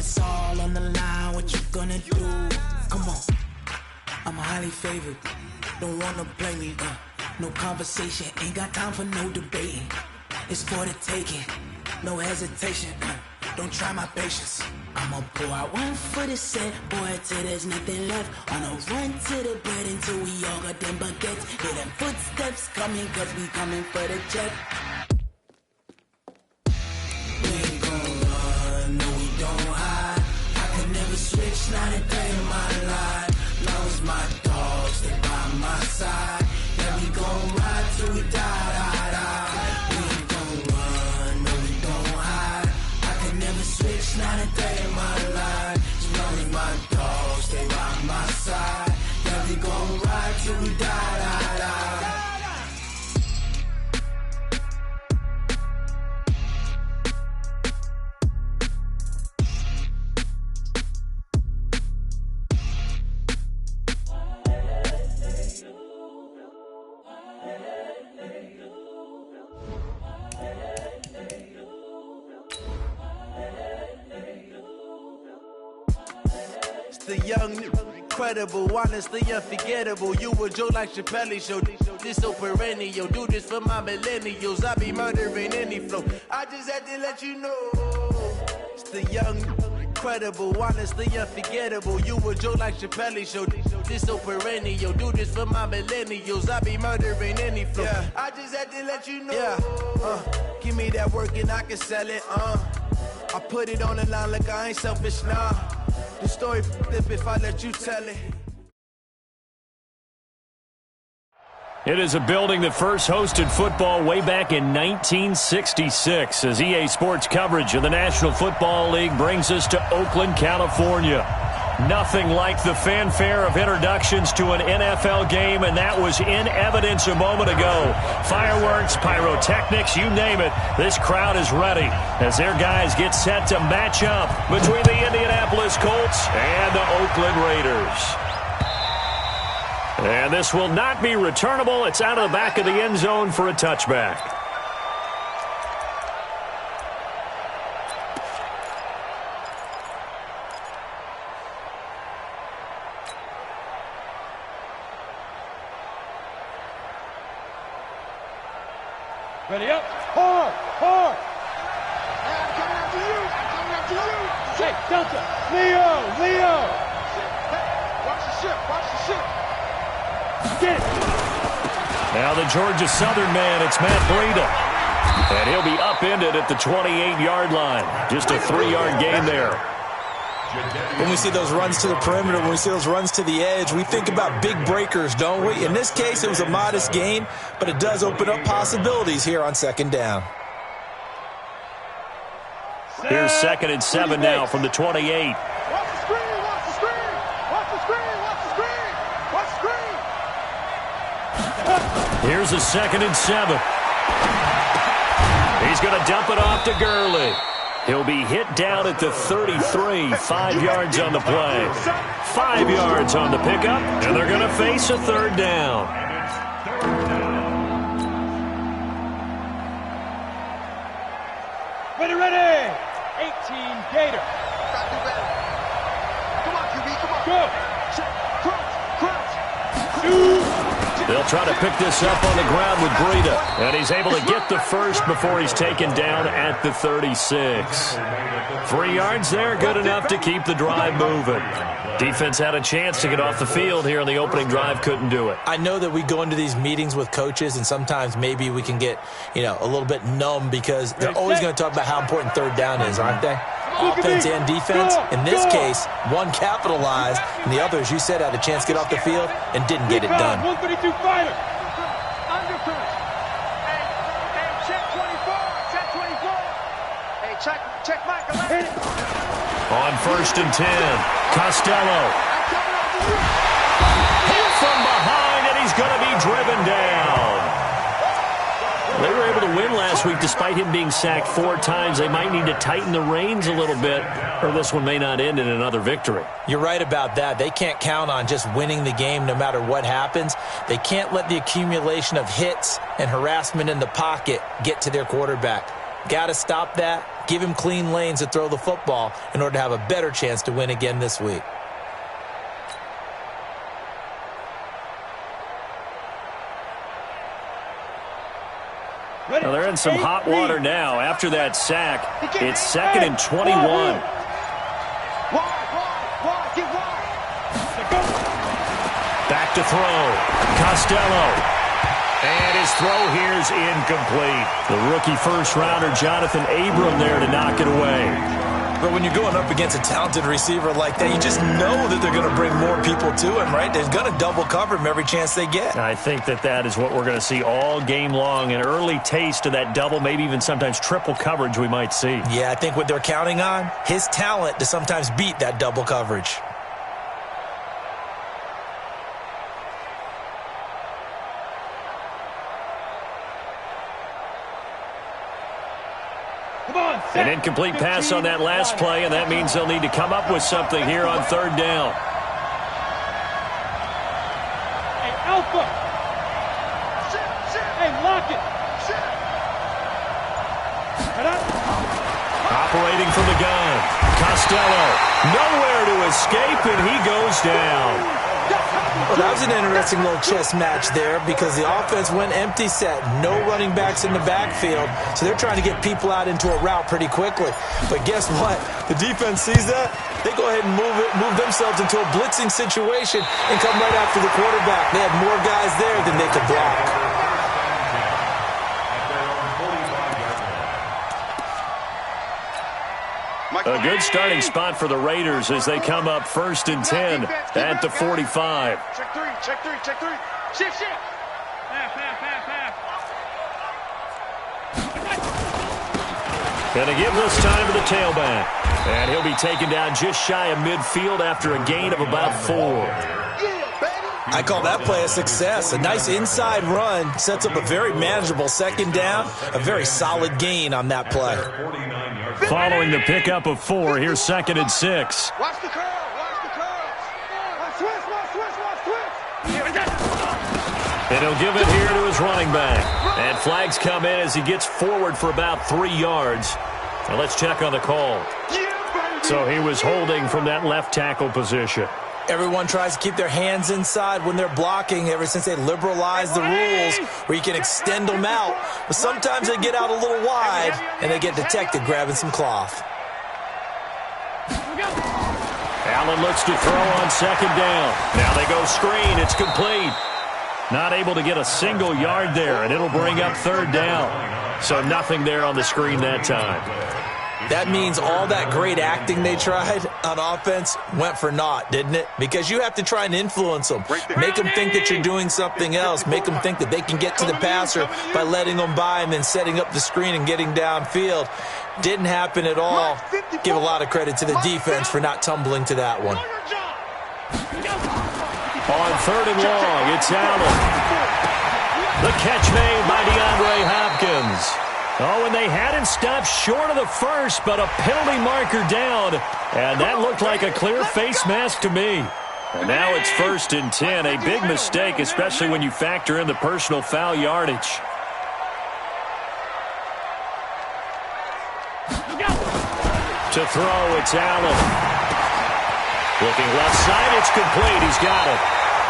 it's all on the line, what you gonna do? Come on, I'm highly favored. Don't wanna blame me, no conversation, ain't got time for no debating. It's for the taking, no hesitation, don't try my patience. I'ma pull out one for the set, boy, till there's nothing left. On a run to the bread until we all got them baguettes. Hear them footsteps coming, cause we coming for the check. We ain't gon' run, no we don't hide. I can never switch, not a day in my life. Long as my dogs, they by my side. Yeah, we gon' ride till we die. We ain't gon' run, no we don't hide. I can never switch, not a day in my life. As long as my dogs, they by my side. Yeah, we gon' ride till we die. The young, incredible, honestly unforgettable. You a Joe like Chappelle show. This so perennial. Do this for my millennials. I be murdering any flow. I just had to let you know. It's the young, incredible, honestly unforgettable. You a Joe like Chappelle show. This so perennial. Do this for my millennials. I be murdering any flow. Yeah. I just had to let you know. Yeah. Give me that work and I can sell it. I put it on the line like I ain't selfish, nah. The story flip if I let you tell it. It is a building that first hosted football way back in 1966 as EA Sports coverage of the National Football League brings us to Oakland, California. Nothing like the fanfare of introductions to an NFL game, and that was in evidence a moment ago. Fireworks, pyrotechnics, you name it. This crowd is ready as their guys get set to match up between the Indianapolis Colts and the Oakland Raiders. And this will not be returnable. It's out of the back of the end zone for a touchback. Ready up. Hard. Hard. I'm coming after you. I'm coming after you. Hey, Delta. Leo. Hey, watch the ship. Watch the ship. Get it. Now the Georgia Southern man, it's Matt Breida. And he'll be upended at the 28-yard line. Just a 3-yard gain there. When we see those runs to the perimeter, when we see those runs to the edge, we think about big breakers, don't we? In this case, it was a modest gain, but it does open up possibilities here on second down. Here's 2nd and 7 now from the 28. Watch the screen, watch the screen, watch the screen, watch the screen, watch the screen. Here's a 2nd and 7. He's going to dump it off to Gurley. He'll be hit down at the 33, 5 yards on the play. 5 yards on the pickup, and they're going to face a 3rd down. Ready. 18 Gator. Come on, QB, come on. Go. Crunch. They'll try to pick this up on the ground with Breida. And he's able to get the first before he's taken down at the 36. 3 yards there, good enough to keep the drive moving. Defense had a chance to get off the field here in the opening drive, couldn't do it. I know that we go into these meetings with coaches, and sometimes maybe we can get, a little bit numb because they're always going to talk about how important 3rd down is, aren't they? Offense and defense. In this case, one capitalized, and the other, as you said, had a chance to get off the field and didn't get it done. 132 fighter. Undercurrent. Hey, check 24. Check 24. Hey, check Michael. On 1st and 10, Costello. Hit from behind, and he's going to be driven down. They were able to win last week despite him being sacked 4 times. They might need to tighten the reins a little bit, or this one may not end in another victory. You're right about that. They can't count on just winning the game no matter what happens. They can't let the accumulation of hits and harassment in the pocket get to their quarterback. Got to stop that. Give him clean lanes to throw the football in order to have a better chance to win again this week. Well, they're in some hot water now. After that sack, it's 2nd and 21. Back to throw. Costello. And his throw here is incomplete. The rookie first-rounder, Jonathan Abram, there to knock it away. But when you're going up against a talented receiver like that, you just know that they're going to bring more people to him, right? They're going to double cover him every chance they get. I think that is what we're going to see all game long. An early taste of that double, maybe even sometimes triple coverage we might see. Yeah, I think what they're counting on, his talent to sometimes beat that double coverage. An incomplete pass on that last play, and that means they'll need to come up with something here on 3rd down. Hey, Alpha! Hey, lock it! Operating from the gun. Costello, nowhere to escape, and he goes down. Well, that was an interesting little chess match there because the offense went empty set. No running backs in the backfield, so they're trying to get people out into a route pretty quickly. But guess what? The defense sees that. They go ahead and move themselves into a blitzing situation and come right after the quarterback. They had more guys there than they could block. A good starting spot for the Raiders as they come up 1st and 10 at the 45. Check three. Shift. Pass. Going to give this time to the tailback. And he'll be taken down just shy of midfield after a gain of about 4. I call that play a success. A nice inside run sets up a very manageable 2nd down. A very solid gain on that play. Following the pickup of 4, here's 2nd and 6. Watch the curl. Switch. And he'll give it here to his running back. And flags come in as he gets forward for about 3 yards. Now let's check on the call. So he was holding from that left tackle position. Everyone tries to keep their hands inside when they're blocking ever since they liberalized the rules where you can extend them out. But sometimes they get out a little wide and they get detected grabbing some cloth. Allen looks to throw on 2nd down. Now they go screen. It's complete. Not able to get a single yard there, and it'll bring up 3rd down. So nothing there on the screen that time. That means all that great acting they tried on offense went for naught, didn't it? Because you have to try and influence them. Make them think that you're doing something else. Make them think that they can get to the passer by letting them by and then setting up the screen and getting downfield. Didn't happen at all. Give a lot of credit to the defense for not tumbling to that one. On 3rd and long, it's Allen. The catch made by DeAndre Hopkins. Oh, and they had him stopped short of the first, but a penalty marker down. And that looked like a clear face mask to me. And now it's 1st and 10. A big mistake, especially when you factor in the personal foul yardage. To throw, it's Allen. Looking left side, it's complete. He's got it.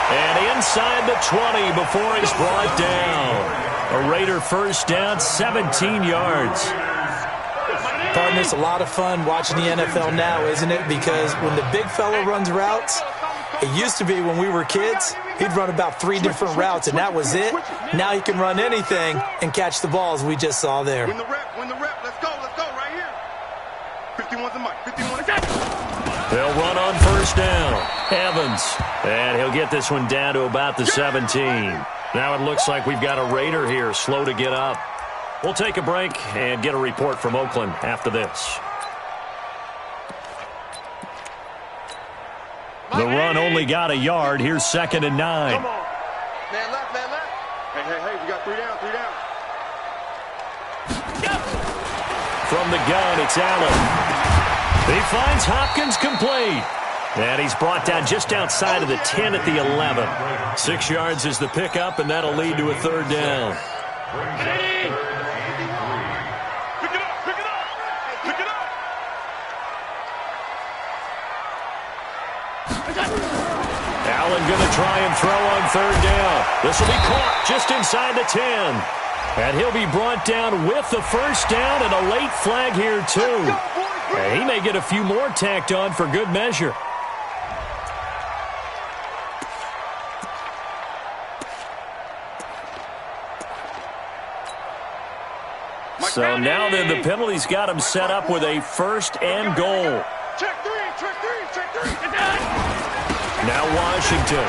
And inside the 20 before he's brought down. A Raider 1st down, 17 yards. Partner, it's a lot of fun watching the NFL now, isn't it? Because when the big fella runs routes, it used to be when we were kids, he'd run about 3 different routes, and that was it. Now he can run anything and catch the balls we just saw there. Win the rep, let's go, right here. 51's the mic, 51 is They'll run on 1st down. Evans, and he'll get this one down to about the 17. Now it looks like we've got a Raider here, slow to get up. We'll take a break and get a report from Oakland after this. The run only got a yard. Here's 2nd and 9. Come on. Man left. Hey, we got 3 down. From the gun, it's Allen. He finds Hopkins complete. And he's brought down just outside of the 10 at the 11. 6 yards is the pickup, and that'll lead to a 3rd down. Pick it up. Allen going to try and throw on third down. This will be caught just inside the 10. And he'll be brought down with the first down and a late flag here, too. And he may get a few more tacked on for good measure. So now then, the penalty's got him set up with a first and goal. Check three. Now Washington.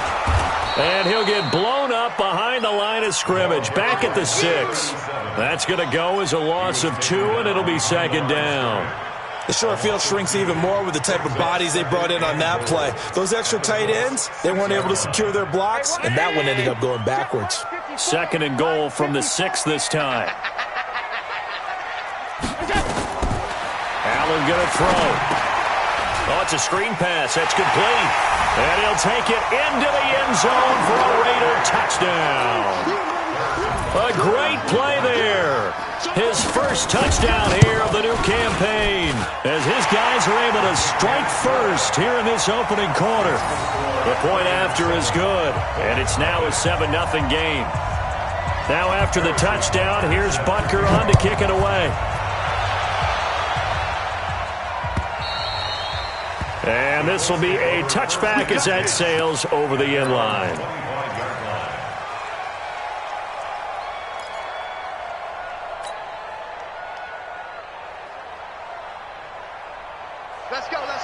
And he'll get blown up behind the line of scrimmage, back at the 6. That's going to go as a loss of 2, and it'll be second down. The short field shrinks even more with the type of bodies they brought in on that play. Those extra tight ends, they weren't able to secure their blocks, and that one ended up going backwards. Second and goal from the 6 this time. Allen going to throw. Oh, it's a screen pass. That's complete. And he'll take it into the end zone for a Raider touchdown. A great play there. His first touchdown here of the new campaign, as his guys are able to strike first here in this opening quarter. The point after is good, and it's now a 7-0 game. Now after the touchdown, here's Butker on to kick it away. And this will be a touchback as that sails over the end line.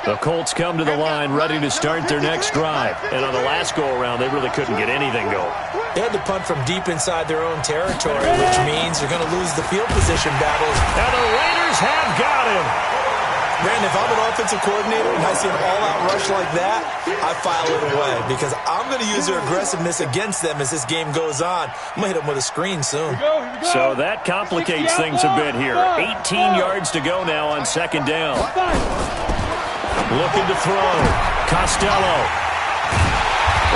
The Colts come to the line ready to start their next drive. And on the last go-around, they really couldn't get anything going. They had to punt from deep inside their own territory, which means they're going to lose the field position battles. And the Raiders have got him. Brandon, if I'm an offensive coordinator and I see an all-out rush like that, I file it away because I'm going to use their aggressiveness against them as this game goes on. I'm going to hit them with a screen soon. Here we go. So that complicates things a bit here. 18 yards to go now on second down. Looking to throw. Costello.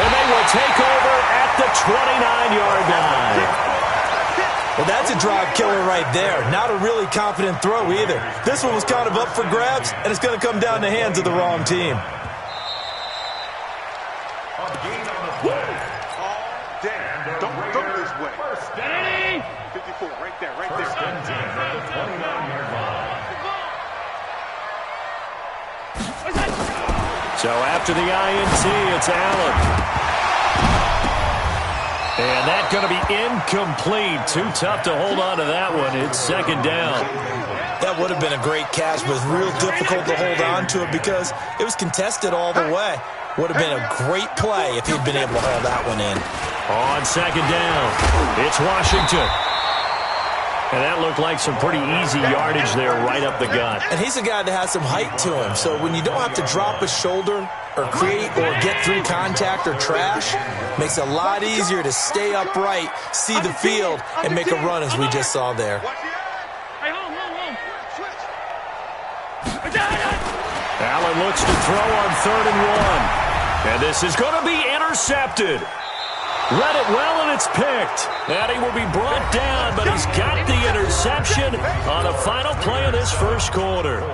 And they will take over at the 29-yard line. Well, that's a drive killer right there. Not a really confident throw either. This one was kind of up for grabs, and it's going to come down the hands of the wrong team. Don't go this way. 54, right there. So after the INT, it's Allen. And that's going to be incomplete. Too tough to hold on to that one. It's second down. That would have been a great catch, but it's real difficult to hold on to it because it was contested all the way. Would have been a great play if he'd been able to haul that one in. On second down, it's Washington. And that looked like some pretty easy yardage there right up the gut. And he's a guy that has some height to him. So when you don't have to drop a shoulder or create or get through contact or trash, makes it a lot easier to stay upright, see the field, and make a run as we just saw there. Allen looks to throw on 3rd and 1. And this is going to be intercepted. Read it well, and it's picked. And he will be brought down, but he's got the interception on the final play of this first quarter.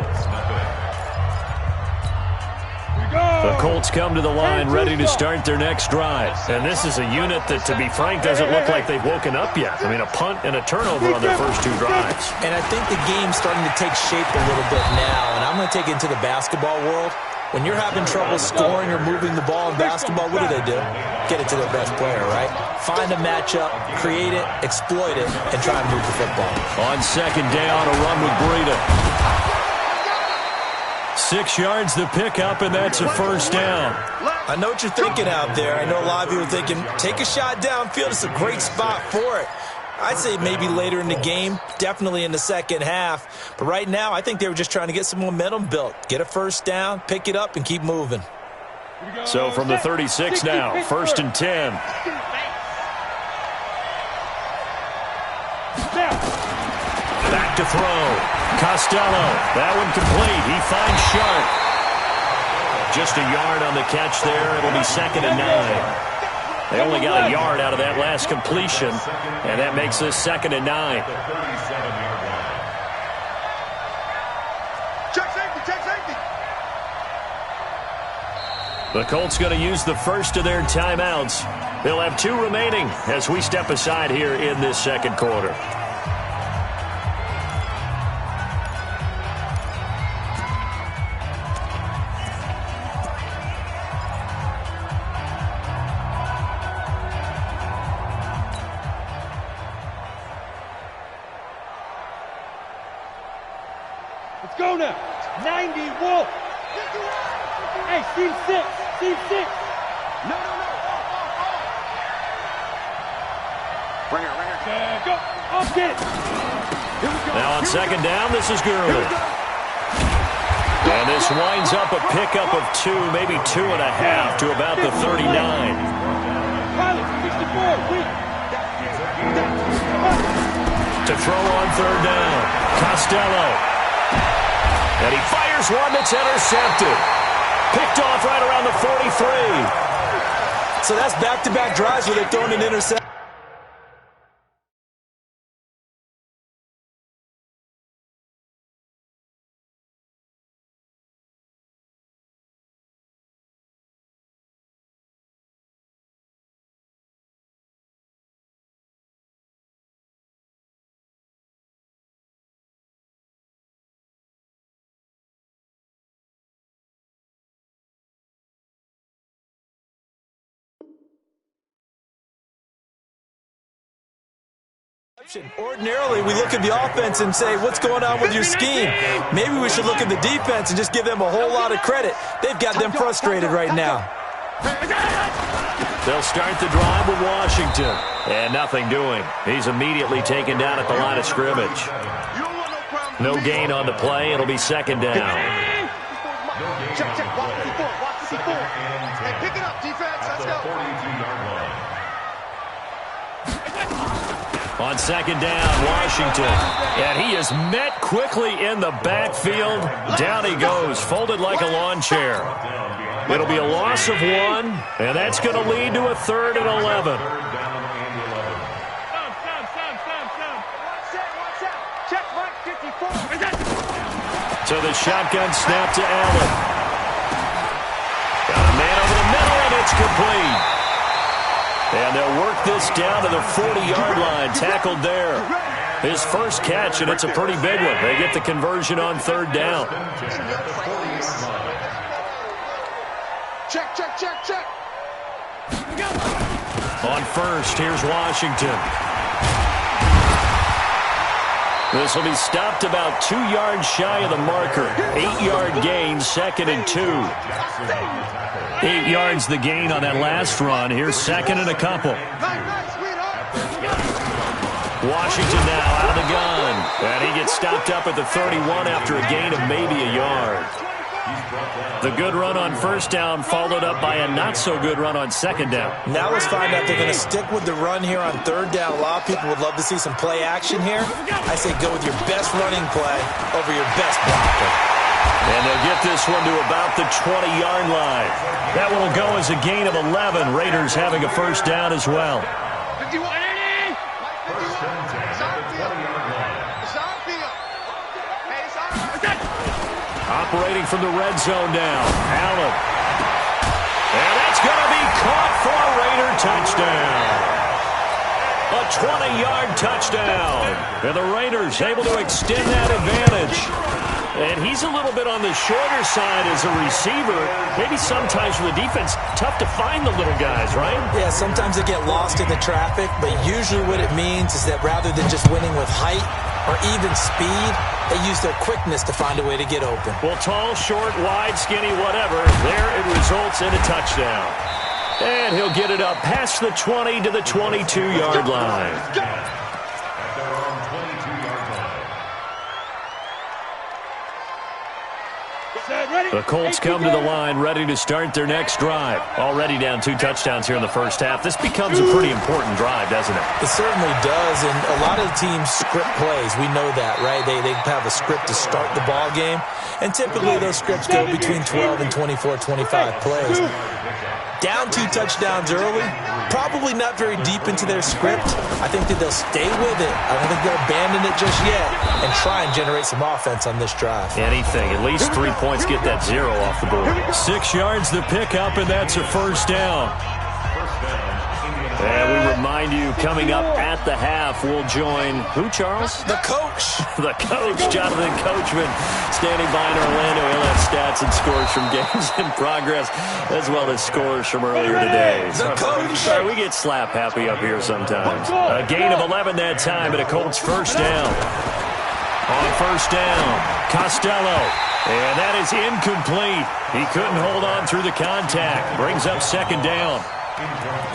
The Colts come to the line ready to start their next drive. And this is a unit that, to be frank, doesn't look like they've woken up yet. I mean, a punt and a turnover on their first 2 drives. And I think the game's starting to take shape a little bit now. And I'm going to take it into the basketball world. When you're having trouble scoring or moving the ball in basketball, what do? Get it to their best player, right? Find a matchup, create it, exploit it, and try and move the football. On second down, a run with Breida. 6 yards to pick up, and that's a first down. I know what you're thinking out there. I know a lot of you are thinking, take a shot downfield. It's a great spot for it. I'd say maybe later in the game, definitely in the second half. But right now, I think they were just trying to get some momentum built. Get a first down, pick it up, and keep moving. So from the 36 now, 1st and 10. Back to throw. Costello. That one complete. He finds Sharp. Just a yard on the catch there. It'll be 2nd and 9. They only got a yard out of that last completion, and that makes this 2nd and 9. Check safety. The Colts going to use the first of their timeouts. They'll have 2 remaining as we step aside here in this second quarter. Let's go now. 90 Wolf. Hey, team 6. Team 6. No. Bring her. Go. Up it. Now on second down, this is Gurley. And this winds up a pickup of 2, maybe 2.5 to about the 39. Pilot, 64. Weak. To throw on third down, Costello. And he fires one that's intercepted. Picked off right around the 43. So that's back-to-back drives where they've thrown an interception. Ordinarily, we look at the offense and say, what's going on with your scheme? Maybe we should look at the defense and just give them a whole lot of credit. They've got them frustrated right now. They'll start the drive with Washington. And nothing doing. He's immediately taken down at the line of scrimmage. No gain on the play. It'll be second down. Check. Watch the C4. Hey, pick it up, defense. Let's go. On second down, Washington. And he is met quickly in the backfield. Down he goes, folded like a lawn chair. It'll be a loss of 1, and that's going to lead to a 3rd and 11. Check, Mike, 54. So the shotgun snap to Allen. Got a man over the middle, and it's complete. And they'll work this down to the 40-yard line, tackled there. His first catch, and it's a pretty big one. They get the conversion on third down. Check. On first, here's Washington. This will be stopped about 2 yards shy of the marker. 8-yard gain, 2nd and 2. 8 yards the gain on that last run. Here's 2nd and a couple. Washington now out of the gun. And he gets stopped up at the 31 after a gain of maybe a yard. The good run on first down followed up by a not-so-good run on second down. Now let's find out if they're going to stick with the run here on third down. A lot of people would love to see some play action here. I say go with your best running play over your best blocker. And they'll get this one to about the 20-yard line. That one will go as a gain of 11. Raiders having a first down as well. Operating from the red zone now. Allen. And that's going to be caught for a Raider touchdown. A 20-yard touchdown. And the Raiders able to extend that advantage. And he's a little bit on the shorter side as a receiver. Maybe sometimes for the defense, tough to find the little guys, right? Yeah, sometimes they get lost in the traffic, but usually what it means is that rather than just winning with height or even speed, they use their quickness to find a way to get open. Well, tall, short, wide, skinny, whatever, there it results in a touchdown. And he'll get it up past the 20 to the 22-yard line. The Colts come to the line ready to start their next drive. Already down 2 touchdowns here in the first half. This becomes a pretty important drive, doesn't it? It certainly does, and a lot of the teams script plays. We know that, right? They have a script to start the ball game, and typically those scripts go between 12 and 24, 25 plays. down 2 touchdowns early, probably not very deep into their script. I think that they'll stay with it. I don't think they'll abandon it just yet and try and generate some offense on this drive. Anything. At least 3 points, get that 0 off the board. 6 yards the pickup, and that's a first down. And we remind you, coming up at the half, we'll join who, Charles? The coach. The coach, Jonathan Coachman, standing by in Orlando. He'll have stats and scores from games in progress, as well as scores from earlier today. The coach. Sorry, we get slap happy up here sometimes. A gain of 11 that time, and a Colts first down. On first down, Costello. And that is incomplete. He couldn't hold on through the contact. Brings up second down.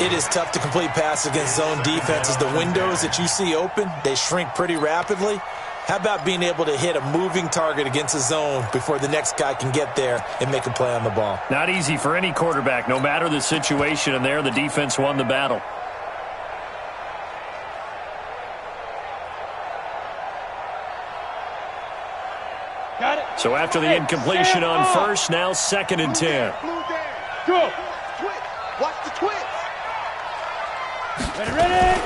It is tough to complete passes against zone defenses. The windows that you see open, they shrink pretty rapidly. How about being able to hit a moving target against a zone before the next guy can get there and make a play on the ball? Not easy for any quarterback, no matter the situation, and there the defense won the battle. Got it. So after the incompletion on first, now 2nd and 10. Go. Watch the twist. Ready.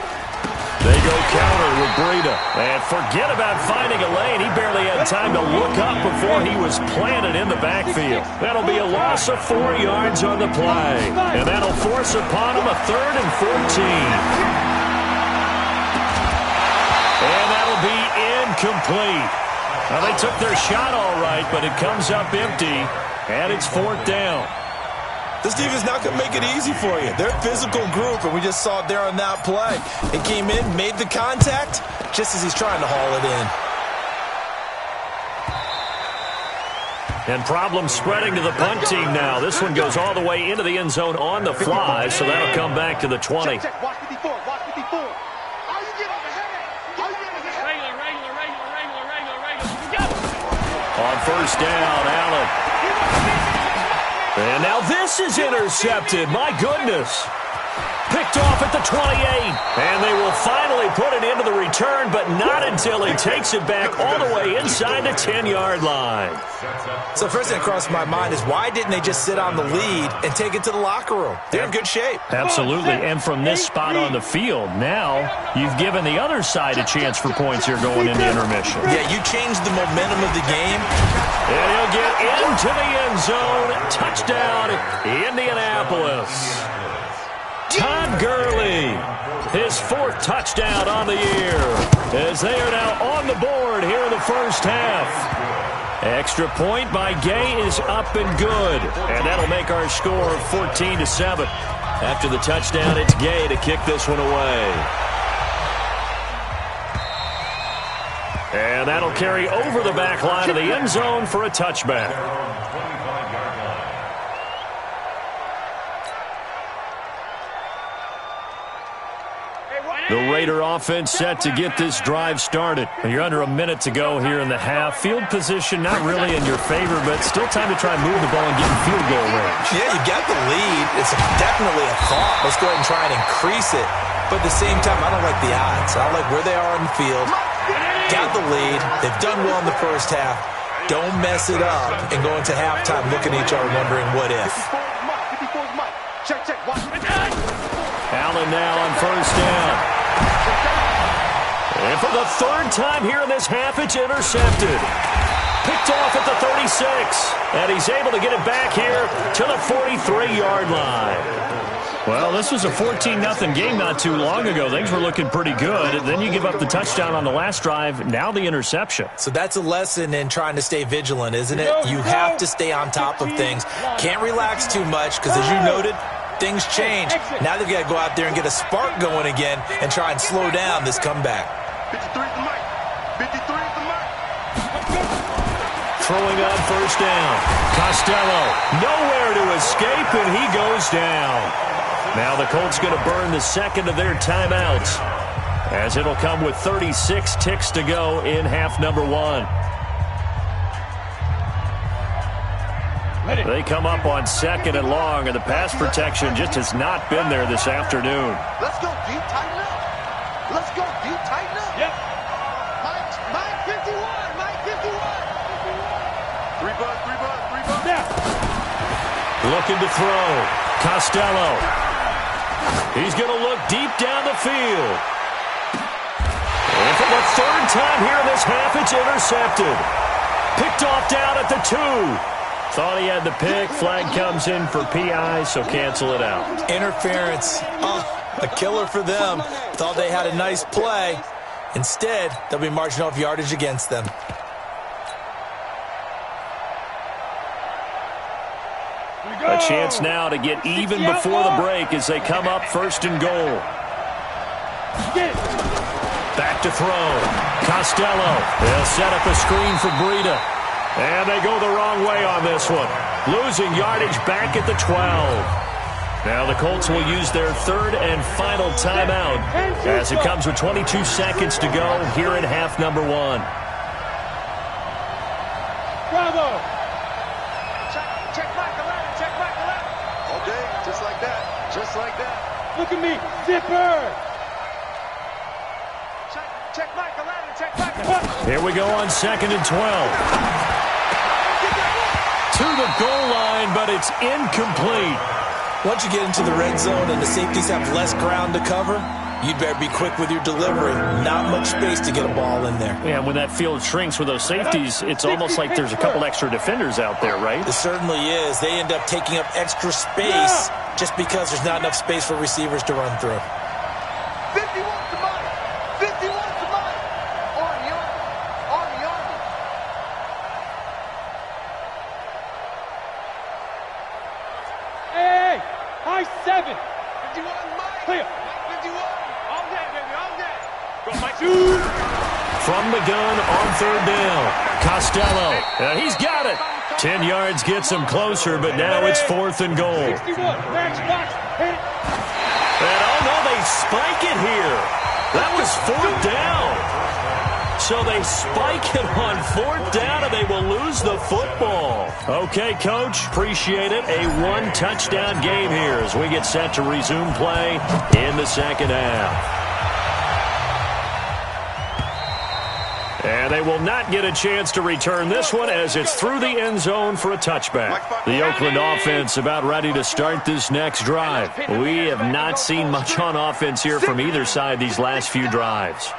They go counter with Breida. And forget about finding a lane. He barely had time to look up before he was planted in the backfield. That'll be a loss of 4 yards on the play. And that'll force upon him a 3rd and 14. And that'll be incomplete. Now, they took their shot all right, but it comes up empty, and it's 4th down. This defense not going to make it easy for you. They're a physical group, and we just saw it there on that play. It came in, made the contact, just as he's trying to haul it in. And problems spreading to the punt team now. This one goes all the way into the end zone on the fly, so that'll come back to the 20. Check. Watch 54. Watch 54. How you get over here? Regular. On first down, Allen. And now this is intercepted. My goodness. Picked off at the 28. And they will finally put it into the return, but not until he takes it back all the way inside the 10-yard line. So first thing that crossed my mind is why didn't they just sit on the lead and take it to the locker room? They're in good shape. Absolutely. And from this spot on the field, now you've given the other side a chance for points here going into intermission. Yeah, you changed the momentum of the game. And he'll get into the end zone. Touchdown, Indianapolis. Todd Gurley, his 4th touchdown on the year, as they are now on the board here in the first half. Extra point by Gay is up and good, and that'll make our score 14-7. After the touchdown, it's Gay to kick this one away. And that'll carry over the back line of the end zone for a touchback. The Raider offense set to get this drive started. You're under a minute to go here in the half. Field position not really in your favor, but still time to try and move the ball and get in field goal range. Yeah, you got the lead. It's definitely a thought. Let's go ahead and try and increase it. But at the same time, I don't like the odds. I like where they are on the field. Got the lead. They've done well in the first half. Don't mess it up and go into halftime looking at each other wondering what if. Check. Watch. Allen now on first down. And for the 3rd time here in this half, it's intercepted. Picked off at the 36. And he's able to get it back here to the 43-yard line. Well, this was a 14-0 game not too long ago. Things were looking pretty good. Then you give up the touchdown on the last drive. Now the interception. So that's a lesson in trying to stay vigilant, isn't it? You have to stay on top of things. Can't relax too much because, as you noted, things change. Now they've got to go out there and get a spark going again and try and slow down this comeback. 53 is the mic. 53 is the mic. Throwing on first down. Costello nowhere to escape, and he goes down. Now the Colts going to burn the 2nd of their timeouts, as it'll come with 36 ticks to go in half number 1. They come up on 2nd and long, and the pass protection just has not been there this afternoon. Let's go deep, tighten up. Let's go deep, tighten up. Yep. Mike 51. Mike 51. 3 bucks. Looking to throw. Costello. He's going to look deep down the field. And for the third time here in this half, it's intercepted. Picked off down at the 2. Thought he had the pick. Flag comes in for PI, so cancel it out. Interference. Oh, a killer for them. Thought they had a nice play. Instead, they'll be marching off yardage against them. A chance now to get even before the break as they come up 1st and goal. Back to throw. Costello. They'll set up a screen for Breida. And they go the wrong way on this one. Losing yardage back at the 12. Now the Colts will use their 3rd and final timeout as it comes with 22 seconds to go here in half number 1. Bravo! Check back the ladder, check back the ladder. Okay, just like that, just like that. Look at me, zipper! Check back the ladder, check back the ladder. Here we go on 2nd and 12. To the goal line, but it's incomplete. Once you get into the red zone and the safeties have less ground to cover, you'd better be quick with your delivery. Not much space to get a ball in there. Yeah, when that field shrinks with those safeties, it's almost like there's a couple extra defenders out there, right? It certainly is. They end up taking up extra space just because there's not enough space for receivers to run through. 51 to mine. 51 to mine. Army. Hey, high 7. 51 mine. Clear. 51. All day, baby, all day. Go, Mike. Dude. From the gun on 3rd down. Costello. He's got it. 10 yards gets him closer, but now it's 4th and goal. 61. Max box. Hit it. And oh no, they spike it here. That was 4th down. So they spike it on 4th down, and they will lose the football. Okay, Coach, appreciate it. A 1-touchdown game here as we get set to resume play in the 2nd half. And they will not get a chance to return this one as it's through the end zone for a touchback. The Oakland offense about ready to start this next drive. We have not seen much on offense here from either side these last few drives.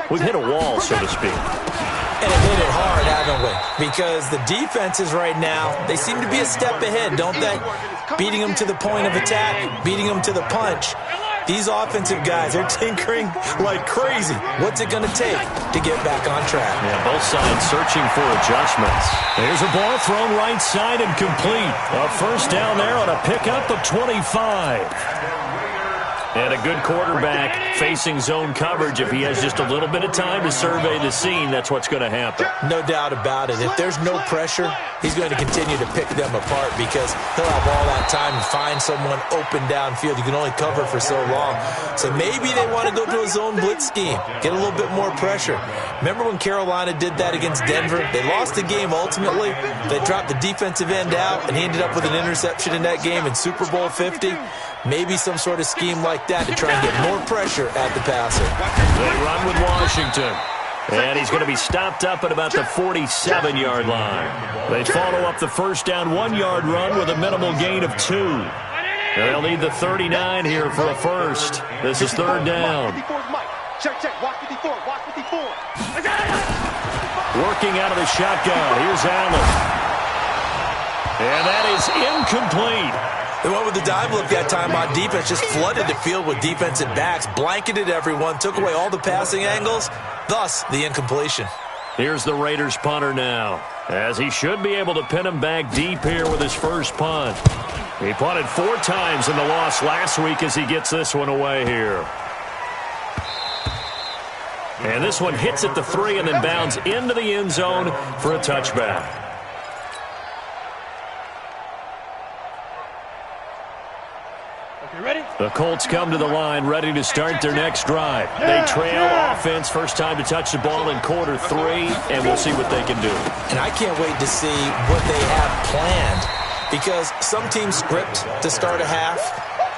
We've hit a wall, so to speak. And it hit it hard, haven't we? Because the defenses right now, they seem to be a step ahead, don't they? Beating them to the point of attack, beating them to the punch. These offensive guys, they're tinkering like crazy. What's it going to take to get back on track? Yeah, both sides searching for adjustments. There's a ball thrown right side and complete. A 1st down there on a pickup of 25. And a good quarterback facing zone coverage. If he has just a little bit of time to survey the scene, that's what's going to happen. No doubt about it. If there's no pressure, he's going to continue to pick them apart because he'll have all that time to find someone open downfield. You can only cover for so long. So maybe they want to go to a zone blitz scheme, get a little bit more pressure. Remember when Carolina did that against Denver? They lost the game ultimately. They dropped the defensive end out, and he ended up with an interception in that game in Super Bowl 50. Maybe some sort of scheme like that to try and get more pressure at the passer. They run with Washington. And he's going to be stopped up at about the 47-yard line. They follow up the 1st down 1-yard run with a minimal gain of 2. And they'll need the 39 here for a first. This is 3rd down. Check, watch 54, watch 54. Working out of the shotgun. Here's Allen. And that is incomplete. They went with the dive look that time on defense, just flooded the field with defensive backs, blanketed everyone, took away all the passing angles, thus the incompletion. Here's the Raiders punter now, as he should be able to pin him back deep here with his first punt. He punted 4 times in the loss last week as he gets this one away here. And this one hits at the 3 and then bounds into the end zone for a touchback. Ready? The Colts come to the line ready to start their next drive. They trail offense, first time to touch the ball in quarter 3, and we'll see what they can do. And I can't wait to see what they have planned because some teams script to start a half.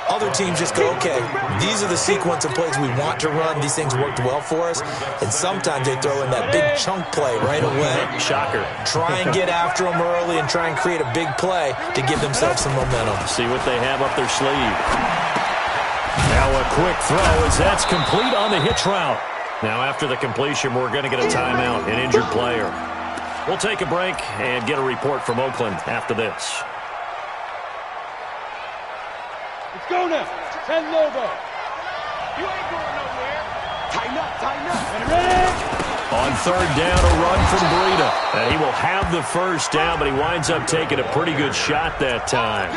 Other teams just go, okay, these are the sequence of plays we want to run. These things worked well for us. And sometimes they throw in that big chunk play right away. Shocker. Try and get after them early and try and create a big play to give themselves some momentum. See what they have up their sleeve. Now a quick throw as that's complete on the hitch route. Now after the completion, we're going to get a timeout, an injured player. We'll take a break and get a report from Oakland after this. Let's go now. 10 Lobo. You ain't going nowhere. Tighten up. Ready? On third down, a run from Breida. And he will have the first down, but he winds up taking a pretty good shot that time.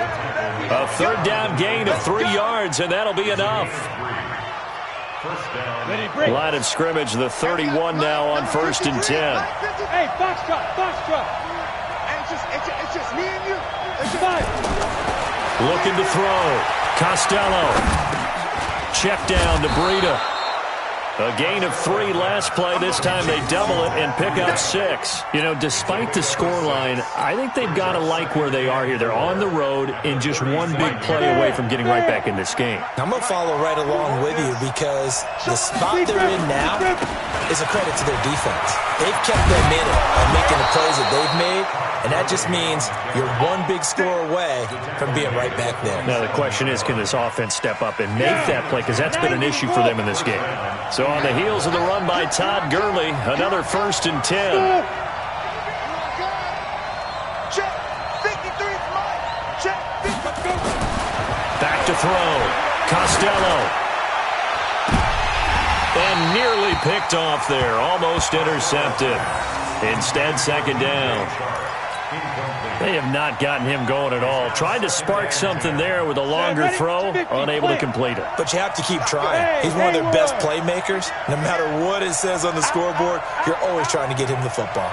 A third down gain of 3 yards, and that'll be enough. Line of scrimmage, the 31 now on 1st and 10. Hey, box drop. It's just me and you. It's fine. Looking to throw. Costello. Check down to Breida. A gain of 3 last play. This time they double it and pick up 6. You know, despite the scoreline, I think they've got to like where they are here. They're on the road and just one big play away from getting right back in this game. I'm going to follow right along with you because the spot they're in now is a credit to their defense. They've kept them in it by making the plays that they've made, and that just means you're one big score away from being right back there. Now the question is, can this offense step up and make that play? Because that's been an issue for them in this game. So on the heels of the run by Todd Gurley, another 1st and 10. Check. 53's mine. Check. Back to throw. Costello. And nearly picked off there. Almost intercepted. Instead, 2nd down. They have not gotten him going at all. Tried to spark something there with a longer throw, unable to complete it. But you have to keep trying. He's one of their best playmakers. No matter what it says on the scoreboard, you're always trying to get him the football.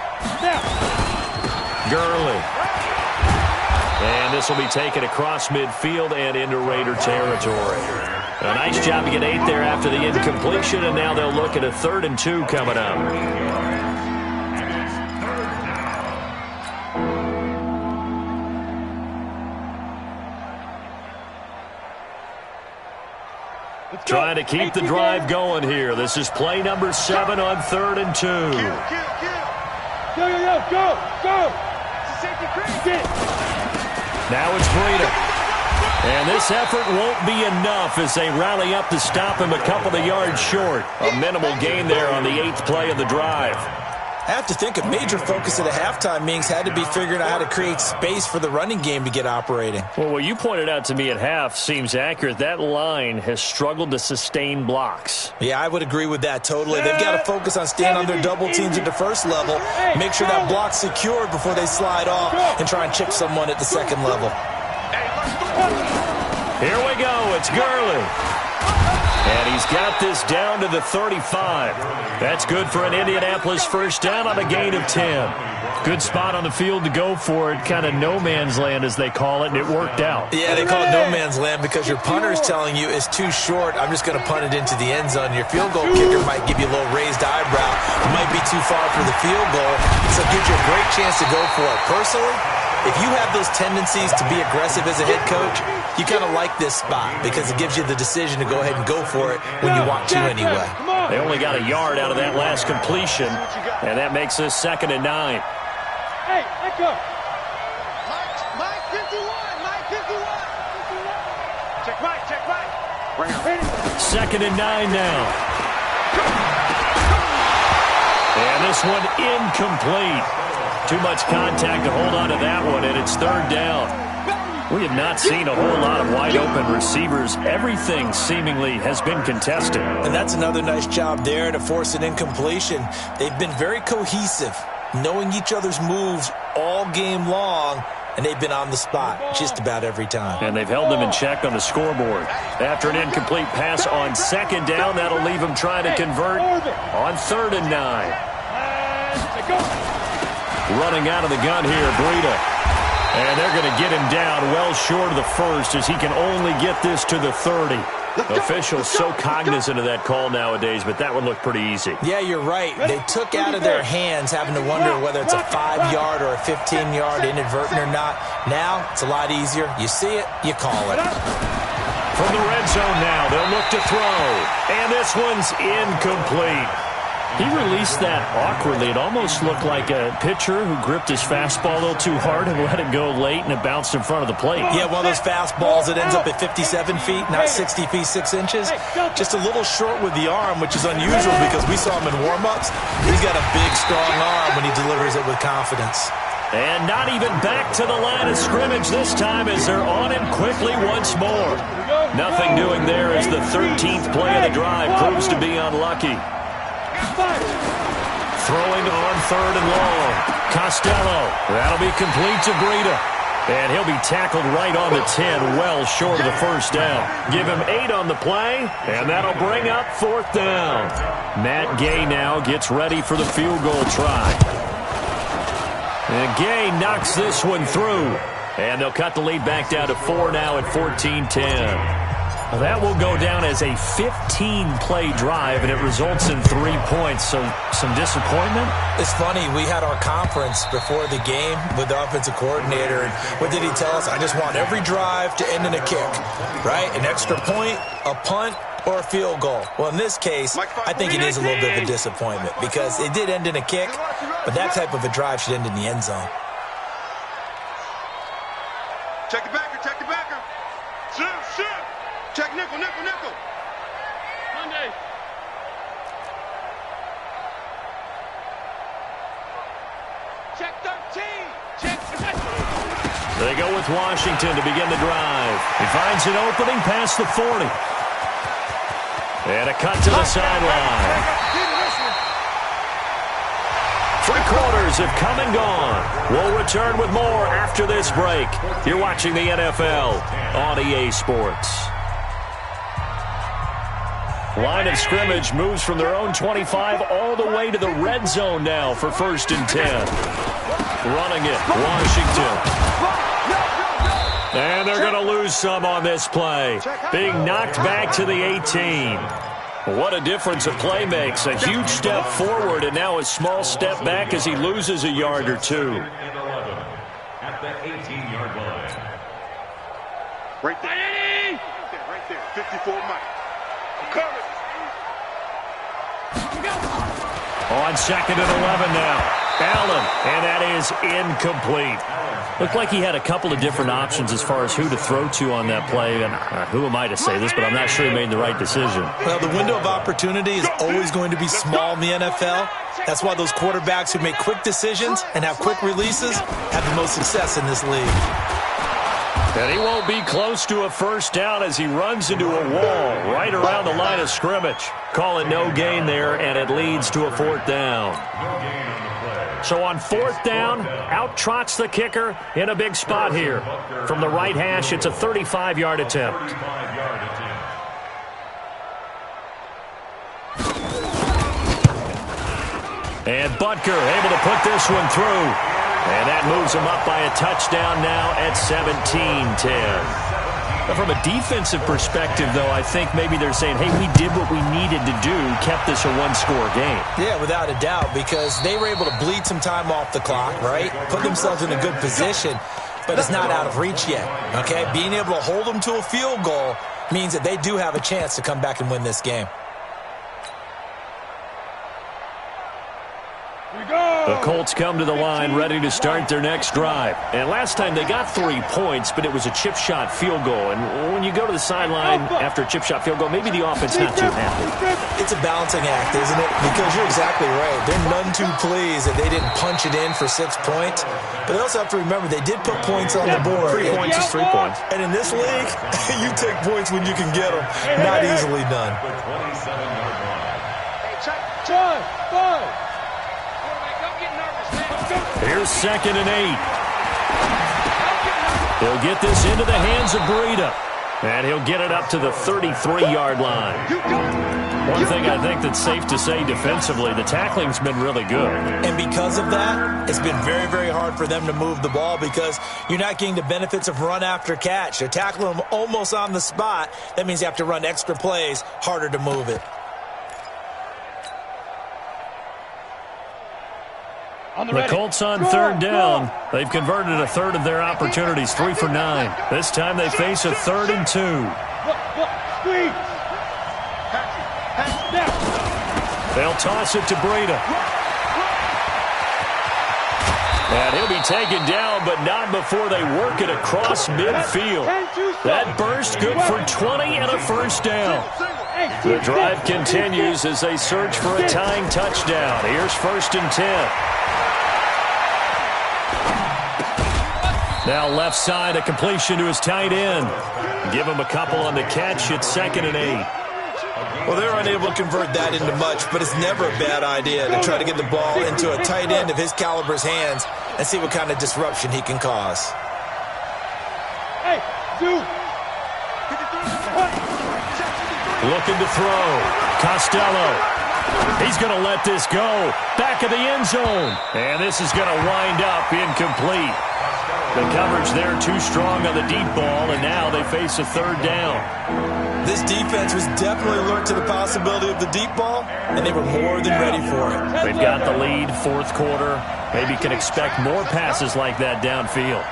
Gurley. And this will be taken across midfield and into Raider territory. A nice job to get 8 there after the incompletion, and now they'll look at a 3rd and 2 coming up. Trying to keep the drive going here. This is play number 7 on 3rd and 2. Go. Now it's Breida. And this effort won't be enough as they rally up to stop him a couple of yards short. A minimal gain there on the 8th play of the drive. I have to think a major focus at a halftime means had to be figuring out how to create space for the running game to get operating. Well, what you pointed out to me at half seems accurate. That line has struggled to sustain blocks. Yeah, I would agree with that totally. They've got to focus on staying on their double teams at the first level, make sure that block's secured before they slide off and try and chip someone at the second level. Here we go. It's Gurley. And he's got this down to the 35. That's good for an Indianapolis first down on a gain of 10. Good spot on the field to go for it. Kind of no man's land, as they call it, and it worked out. Yeah, they call it no man's land because your punter is telling you it's too short. I'm just going to punt it into the end zone. Your field goal kicker might give you a little raised eyebrow. It might be too far for the field goal, so it gives you a great chance to go for it. Personally, if you have those tendencies to be aggressive as a head coach, you kind of like this spot because it gives you the decision to go ahead and go for it when you want to anyway. They only got a yard out of that last completion, and that makes this 2nd and 9. Hey, echo. Mike 51. Check Mike. 2nd and 9 now. And this one incomplete. Too much contact to hold on to that one, and it's 3rd down. We have not seen a whole lot of wide-open receivers. Everything seemingly has been contested. And that's another nice job there to force an incompletion. They've been very cohesive, knowing each other's moves all game long, and they've been on the spot just about every time. And they've held them in check on the scoreboard. After an incomplete pass on 2nd down, that'll leave them trying to convert on 3rd and 9. Running out of the gun here, Breida. And they're going to get him down well short of the 1st as he can only get this to the 30. Officials so cognizant of that call nowadays, but that one looked pretty easy. Yeah, you're right. They took out of their hands having to wonder whether it's a 5-yard or a 15-yard inadvertent or not. Now, it's a lot easier. You see it, you call it. From the red zone now, they'll look to throw. And this one's incomplete. He released that awkwardly. It almost looked like a pitcher who gripped his fastball a little too hard and let it go late, and it bounced in front of the plate. Yeah, one of those fastballs that ends up at 57 feet, not 60 feet, 6 inches. Just a little short with the arm, which is unusual because we saw him in warm-ups. He's got a big, strong arm when he delivers it with confidence. And not even back to the line of scrimmage this time as they're on him quickly once more. Nothing doing there as the 13th play of the drive proves to be unlucky. Throwing on 3rd and long. Costello. That'll be complete to Breida. And he'll be tackled right on the 10, well short of the first down. Give him 8 on the play, and that'll bring up 4th down. Matt Gay now gets ready for the field goal try. And Gay knocks this one through. And they'll cut the lead back down to 4 now at 14-10. Well, that will go down as a 15-play drive, and it results in 3 points. So some disappointment? It's funny. We had our conference before the game with the offensive coordinator. And what did he tell us? I just want every drive to end in a kick, right? An extra point, a punt, or a field goal. Well, in this case, I think it is a little bit of a disappointment because it did end in a kick, but that type of a drive should end in the end zone. Check the backer, check the backer. Shoot. Check nickel. Monday. Check 13. Check. They go with Washington to begin the drive. He finds an opening past the 40. And a cut to the sideline. 3 quarters have come and gone. We'll return with more after this break. You're watching the NFL on EA Sports. Line of scrimmage moves from their own 25 all the way to the red zone now for 1st and 10. Running it, Washington. And they're going to lose some on this play. Being knocked back to the 18. What a difference a play makes. A huge step forward and now a small step back as he loses a yard or 2. At the 18-yard line. Right there. 54 Mike. I'm coming. On 2nd and 11 now. Allen, and that is incomplete. Looked like he had a couple of different options as far as who to throw to on that play. And who am I to say this, but I'm not sure he made the right decision. Well, the window of opportunity is always going to be small in the NFL. That's why those quarterbacks who make quick decisions and have quick releases have the most success in this league. And he won't be close to a first down as he runs into a wall right around the line of scrimmage. Call it no gain there, and it leads to a 4th down. So on 4th down, out trots the kicker in a big spot here. From the right hash, it's a 35-yard attempt. And Butker able to put this one through. And that moves him up by a touchdown now at 17-10. From a defensive perspective, though, I think maybe they're saying, hey, we did what we needed to do, kept this a 1-score game. Yeah, without a doubt, because they were able to bleed some time off the clock, right? Put themselves in a good position, but it's not out of reach yet, okay? Being able to hold them to a field goal means that they do have a chance to come back and win this game. The Colts come to the line ready to start their next drive. And last time they got 3 points, but it was a chip shot field goal. And when you go to the sideline after a chip shot field goal, maybe the offense not too happy. It's a balancing act, isn't it? Because you're exactly right. They're none too pleased that they didn't punch it in for 6 points. But they also have to remember they did put points on the board. 3 points is 3 points. And in this league, you take points when you can get them. Not easily done. Here's 2nd and 8. He'll get this into the hands of Breida. And he'll get it up to the 33-yard line. One thing I think that's safe to say defensively, the tackling's been really good. And because of that, it's been very, very hard for them to move the ball because you're not getting the benefits of run after catch. They're tackling them almost on the spot. That means you have to run extra plays, harder to move it. The Colts on 3rd down. They've converted a third of their opportunities, 3 for 9. This time they face a 3rd and 2. Squeeze. They'll toss it to Breida. And he'll be taken down, but not before they work it across midfield. That burst good for 20 and a first down. The drive continues as they search for a tying touchdown. Here's 1st and 10. Now left side, a completion to his tight end. Give him a couple on the catch. It's 2nd and 8. Well, they're unable to convert that into much, but it's never a bad idea to try to get the ball into a tight end of his caliber's hands and see what kind of disruption he can cause. Hey, dude. Looking to throw. Costello. He's going to let this go. Back of the end zone. And this is going to wind up incomplete. The coverage there too strong on the deep ball, and now they face a 3rd down. This defense was definitely alert to the possibility of the deep ball, and they were more than ready for it. They've got the lead, 4th quarter. Maybe can expect more passes like that downfield.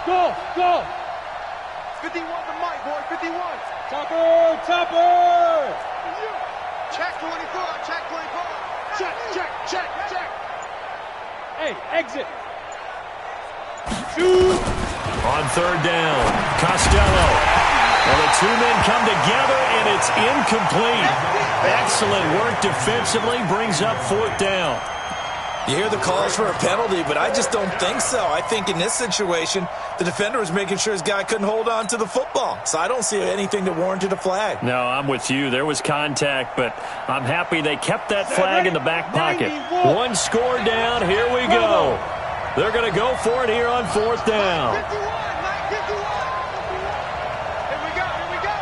Go, go. 51 to Mike, boy, 51. Topper, Topper. Check 24, check 24. Check, check, check, check. Hey, exit. Shoot. On 3rd down, Costello. Well, the two men come together, and it's incomplete. Excellent work defensively, brings up 4th down. You hear the calls for a penalty, but I just don't think so. I think in this situation, the defender was making sure his guy couldn't hold on to the football. So I don't see anything that warranted a flag. No, I'm with you. There was contact, but I'm happy they kept that flag in the back pocket. 1 score down. Here we go. They're going to go for it here on 4th down. 51, Mike 51. Here we go, here we go.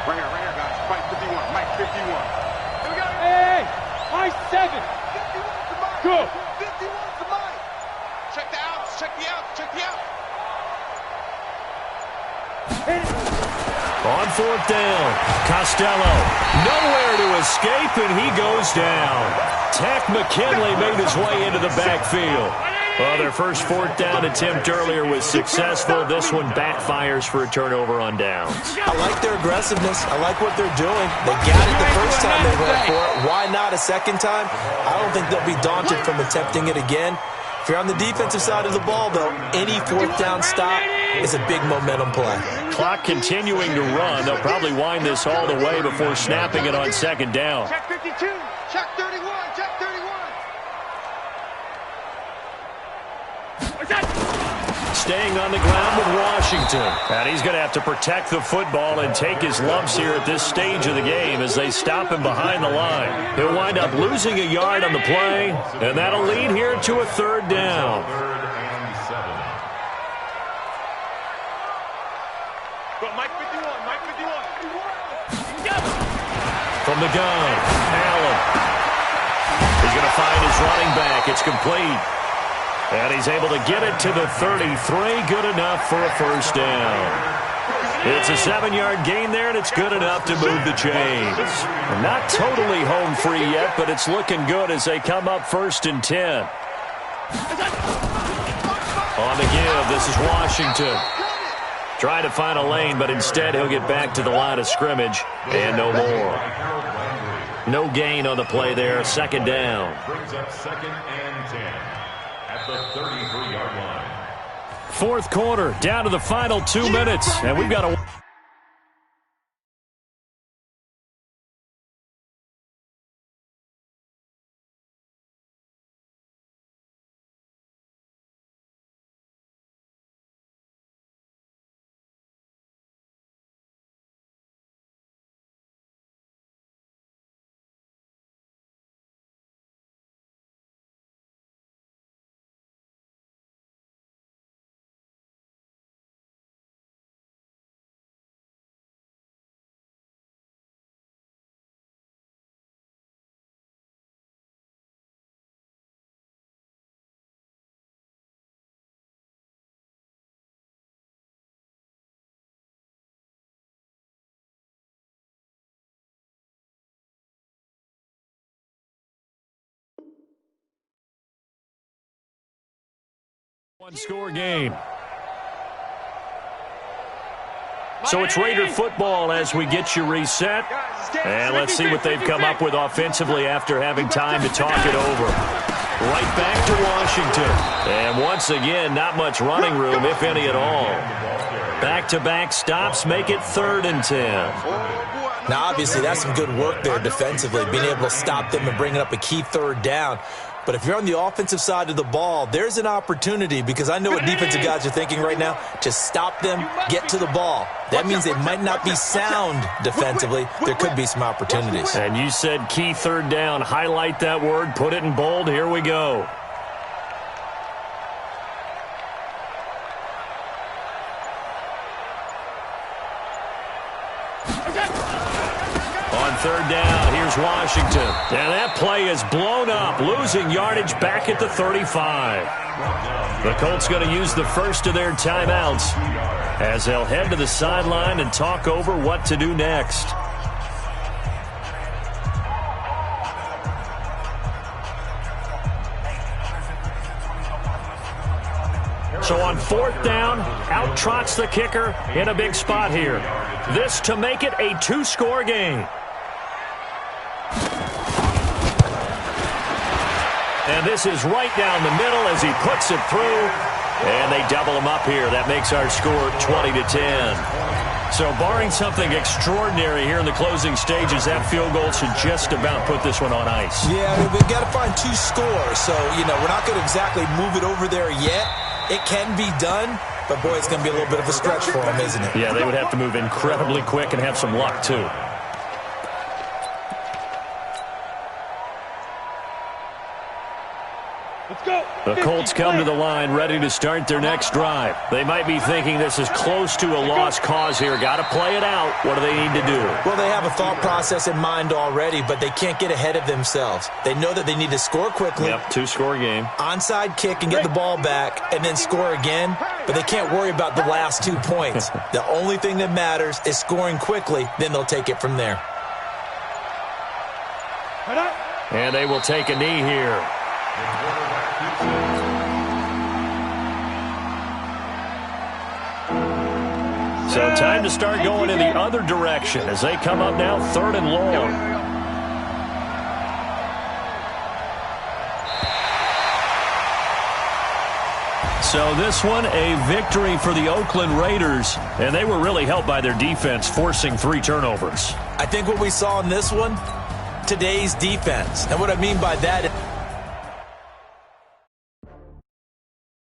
Right here, guys. Mike 51, Mike 51. Here we go. Hey, Mike 7. 51 to Mike. Go. 51 to Mike. Check the outs, check the outs, check the outs. On 4th down, Costello. Nowhere to escape, and he goes down. Tack McKinley made his way into the backfield. Well, their first 4th down attempt earlier was successful. This one backfires for a turnover on downs. I like their aggressiveness. I like what they're doing. They got it the first time they went for it. Why not a second time? I don't think they'll be daunted from attempting it again. If you're on the defensive side of the ball, though, any 4th down stop is a big momentum play. Clock continuing to run. They'll probably wind this all the way before snapping it on 2nd down. Check 52, check 31, check 31. Staying on the ground with Washington. And he's going to have to protect the football and take his lumps here at this stage of the game as they stop him behind the line. He'll wind up losing a yard on the play, and that'll lead here to a 3rd down. 3rd and 7. Go, Mike 51, Mike 51. From the gun, Allen. He's going to find his running back. It's complete. And he's able to get it to the 33. Good enough for a 1st down. It's a 7-yard gain there, and it's good enough to move the chains. Not totally home free yet, but it's looking good as they come up 1st and 10. On the give, this is Washington. Trying to find a lane, but instead he'll get back to the line of scrimmage, and no more. No gain on the play there, 2nd down. Brings up 2nd and 10 at the 33-yard line. 4th quarter, down to the final 2 minutes, and we've got a One-score game. So it's Raider football as we get you reset. And let's see what they've come up with offensively after having time to talk it over. Right back to Washington. And once again, not much running room, if any at all. Back-to-back stops make it 3rd and 10. Now, obviously, that's some good work there defensively, being able to stop them and bringing up a key 3rd down. But if you're on the offensive side of the ball, there's an opportunity, because I know what defensive guys are thinking right now. Just stop them, get to the ball. That means they might not be sound defensively. There could be some opportunities. And you said key 3rd down. Highlight that word. Put it in bold. Here we go. On 3rd down, here's Washington. And that play is blown up, losing yardage back at the 35. The Colts going to use the first of their timeouts as they'll head to the sideline and talk over what to do next. So on 4th down, out trots the kicker in a big spot here. This to make it a 2-score game. And this is right down the middle as he puts it through. And they double him up here. That makes our score 20-10. So barring something extraordinary here in the closing stages, that field goal should just about put this one on ice. Yeah, I mean, we've got to find 2 scores. So, we're not going to exactly move it over there yet. It can be done, but, boy, it's going to be a little bit of a stretch for them, isn't it? Yeah, they would have to move incredibly quick and have some luck, too. The Colts come to the line ready to start their next drive. They might be thinking this is close to a lost cause here. Got to play it out. What do they need to do? Well, they have a thought process in mind already, but they can't get ahead of themselves. They know that they need to score quickly. Yep, 2-score game. Onside kick and get the ball back and then score again, but they can't worry about the last 2 points. The only thing that matters is scoring quickly, then they'll take it from there. And they will take a knee here. So time to start going in the other direction as they come up now 3rd and long. So this one, a victory for the Oakland Raiders, and they were really helped by their defense, forcing 3 turnovers. I think what we saw in this one, today's defense. And what I mean by that